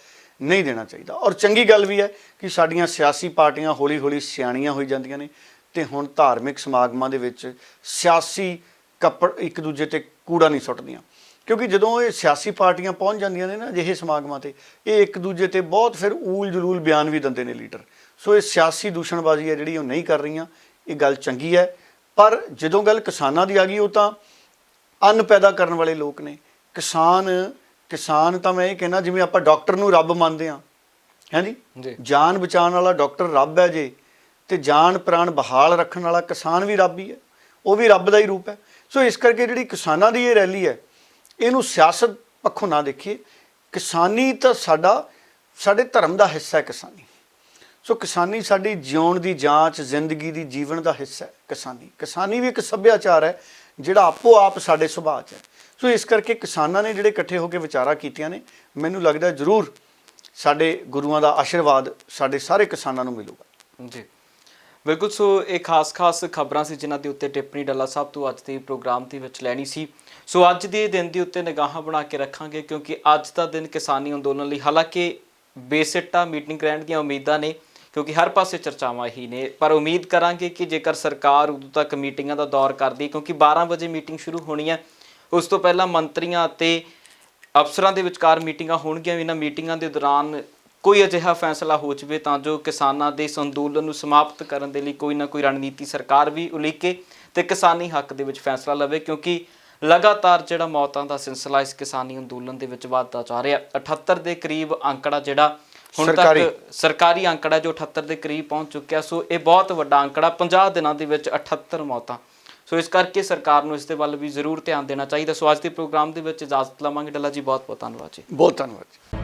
ਨਹੀਂ ਦੇਣਾ ਚਾਹੀਦਾ। ਔਰ ਚੰਗੀ ਗੱਲ ਵੀ ਹੈ ਕਿ ਸਾਡੀਆਂ ਸਿਆਸੀ ਪਾਰਟੀਆਂ ਹੌਲੀ ਹੌਲੀ ਸਿਆਣੀਆਂ ਹੋਈ ਜਾਂਦੀਆਂ ਨੇ ਤੇ ਹੁਣ ਧਾਰਮਿਕ ਸਮਾਗਮਾਂ ਦੇ ਵਿੱਚ ਸਿਆਸੀ ਕੱਪੜ ਇੱਕ ਦੂਜੇ ਤੇ ਕੂੜਾ ਨਹੀਂ ਸੁੱਟਦੀਆਂ, ਕਿਉਂਕਿ ਜਦੋਂ ਇਹ ਸਿਆਸੀ ਪਾਰਟੀਆਂ ਪਹੁੰਚ ਜਾਂਦੀਆਂ ਨੇ ਨਾ ਅਜਿਹੇ ਸਮਾਗਮਾਂ ਤੇ, ਇਹ ਇੱਕ ਦੂਜੇ ਤੇ ਬਹੁਤ ਫਿਰ ਊਲ ਜਲੂਲ ਬਿਆਨ ਵੀ ਦਿੰਦੇ ਨੇ ਲੀਡਰ। ਸੋ ਇਹ ਸਿਆਸੀ ਦੂਸ਼ਣਬਾਜ਼ੀ ਹੈ ਜਿਹੜੀ ਉਹ ਨਹੀਂ ਕਰ ਰਹੀਆਂ, ਇਹ ਗੱਲ ਚੰਗੀ ਹੈ। ਪਰ ਜਦੋਂ ਗੱਲ ਕਿਸਾਨਾਂ ਦੀ ਆ ਗਈ, ਉਹ ਤਾਂ ਅੰਨ ਪੈਦਾ ਕਰਨ ਵਾਲੇ ਲੋਕ ਨੇ। ਕਿਸਾਨ ਤਾਂ ਮੈਂ ਇਹ ਕਹਿਣਾ ਜਿਵੇਂ ਆਪਾਂ ਡਾਕਟਰ ਨੂੰ ਰੱਬ ਮੰਨਦੇ ਹਾਂ, ਹਾਂਜੀ, ਜਾਨ ਬਚਾਉਣ ਵਾਲਾ ਡਾਕਟਰ ਰੱਬ ਹੈ ਜੇ, ਤੇ ਜਾਨ ਪ੍ਰਾਣ ਬਹਾਲ ਰੱਖਣ ਵਾਲਾ ਕਿਸਾਨ ਵੀ ਰੱਬ ਹੀ ਹੈ, ਉਹ ਵੀ ਰੱਬ ਦਾ ਹੀ ਰੂਪ ਹੈ। ਸੋ ਇਸ ਕਰਕੇ ਜਿਹੜੀ ਕਿਸਾਨਾਂ ਦੀ ਇਹ ਰੈਲੀ ਹੈ, ਇਹਨੂੰ ਸਿਆਸਤ ਪੱਖੋਂ ਨਾ ਦੇਖੀਏ। ਕਿਸਾਨੀ ਤਾਂ ਸਾਡੇ ਧਰਮ ਦਾ ਹਿੱਸਾ ਹੈ ਕਿਸਾਨੀ। ਸੋ ਕਿਸਾਨੀ ਸਾਡੀ ਜਿਉਣ ਦੀ ਜਾਂਚ, ਜ਼ਿੰਦਗੀ ਦੀ ਜੀਵਨ ਦਾ ਹਿੱਸਾ ਹੈ ਕਿਸਾਨੀ ਵੀ ਇੱਕ ਸੱਭਿਆਚਾਰ ਹੈ ਜਿਹੜਾ ਆਪੋ ਆਪ ਸਾਡੇ ਸੁਭਾਅ 'ਚ ਹੈ। ਸੋ ਇਸ ਕਰਕੇ ਕਿਸਾਨਾਂ ਨੇ ਜਿਹੜੇ ਇਕੱਠੇ ਹੋ ਕੇ ਵਿਚਾਰਾਂ ਕੀਤੀਆਂ ਨੇ, ਮੈਨੂੰ ਲੱਗਦਾ ਜ਼ਰੂਰ ਸਾਡੇ ਗੁਰੂਆਂ ਦਾ ਆਸ਼ੀਰਵਾਦ ਸਾਡੇ ਸਾਰੇ ਕਿਸਾਨਾਂ ਨੂੰ ਮਿਲੂਗਾ। ਜੀ ਬਿਲਕੁਲ। ਸੋ ਇਹ ਖਾਸ ਖਬਰਾਂ ਸੀ ਜਿਨ੍ਹਾਂ ਦੇ ਉੱਤੇ ਟਿੱਪਣੀ ਡੱਲਾ ਸਾਹਿਬ ਤੋਂ ਅੱਜ ਦੇ ਪ੍ਰੋਗਰਾਮ ਦੇ ਵਿੱਚ ਲੈਣੀ ਸੀ। ਸੋ ਅੱਜ ਦੇ ਦਿਨ ਦੇ ਉੱਤੇ ਨਿਗਾਹਾਂ ਬਣਾ ਕੇ ਰੱਖਾਂਗੇ, ਕਿਉਂਕਿ ਅੱਜ ਦਾ ਦਿਨ ਕਿਸਾਨੀ ਅੰਦੋਲਨ ਲਈ ਹਾਲਾਂਕਿ ਬੇਸਿੱਟਾ ਮੀਟਿੰਗ ਰਹਿਣ ਦੀਆਂ ਉਮੀਦਾਂ ਨੇ, ਕਿਉਂਕਿ ਹਰ ਪਾਸੇ ਚਰਚਾਵਾਂ ਹੀ ਨੇ, ਪਰ ਉਮੀਦ ਕਰਾਂਗੇ ਕਿ ਜੇਕਰ ਸਰਕਾਰ ਉਦੋਂ ਤੱਕ ਮੀਟਿੰਗਾਂ ਦਾ ਦੌਰ ਕਰਦੀ, ਕਿਉਂਕਿ 12 ਵਜੇ ਮੀਟਿੰਗ ਸ਼ੁਰੂ ਹੋਣੀ ਹੈ, ਉਸ ਤੋਂ ਪਹਿਲਾਂ ਮੰਤਰੀਆਂ ਅਤੇ ਅਫਸਰਾਂ ਦੇ ਵਿਚਕਾਰ ਮੀਟਿੰਗਾਂ ਹੋਣਗੀਆਂ। ਇਹਨਾਂ ਮੀਟਿੰਗਾਂ ਦੇ ਦੌਰਾਨ ਕੋਈ ਅਜਿਹਾ ਫੈਸਲਾ ਹੋ ਜਾਵੇ ਤਾਂ ਜੋ ਕਿਸਾਨਾਂ ਦੇ ਇਸ ਅੰਦੋਲਨ ਨੂੰ ਸਮਾਪਤ ਕਰਨ ਦੇ ਲਈ ਕੋਈ ਨਾ ਕੋਈ ਰਣਨੀਤੀ ਸਰਕਾਰ ਵੀ ਉਲੀਕੇ ਤੇ ਕਿਸਾਨੀ ਹੱਕ ਦੇ ਵਿੱਚ ਫੈਸਲਾ ਲਵੇ, ਕਿਉਂਕਿ ਲਗਾਤਾਰ ਜਿਹੜਾ ਮੌਤਾਂ ਦਾ ਸਿਲਸਿਲਾ ਇਸ ਕਿਸਾਨੀ ਅੰਦੋਲਨ ਦੇ ਵਿੱਚ ਵੱਧਦਾ ਜਾ ਰਿਹਾ। 78 ਦੇ ਕਰੀਬ ਅੰਕੜਾ ਜਿਹੜਾ ਹੁਣ ਤੱਕ ਸਰਕਾਰੀ ਅੰਕੜਾ ਜੋ 78 ਦੇ ਕਰੀਬ ਪਹੁੰਚ ਚੁੱਕਿਆ। ਸੋ ਇਹ ਬਹੁਤ ਵੱਡਾ ਅੰਕੜਾ, 50 ਦਿਨਾਂ ਦੇ ਵਿੱਚ 78 ਮੌਤਾਂ। ਸੋ ਇਸ ਕਰਕੇ ਸਰਕਾਰ ਨੂੰ ਇਸ ਦੇ ਵੱਲ ਵੀ ਜ਼ਰੂਰ ਧਿਆਨ ਦੇਣਾ ਚਾਹੀਦਾ। ਸੋ ਅੱਜ ਦੇ ਪ੍ਰੋਗਰਾਮ ਦੇ ਵਿੱਚ ਇਜਾਜ਼ਤ ਲਵਾਂਗੇ। ਡੱਲਾ ਜੀ, ਬਹੁਤ ਬਹੁਤ ਧੰਨਵਾਦ ਜੀ। ਬਹੁਤ ਧੰਨਵਾਦ ਜੀ।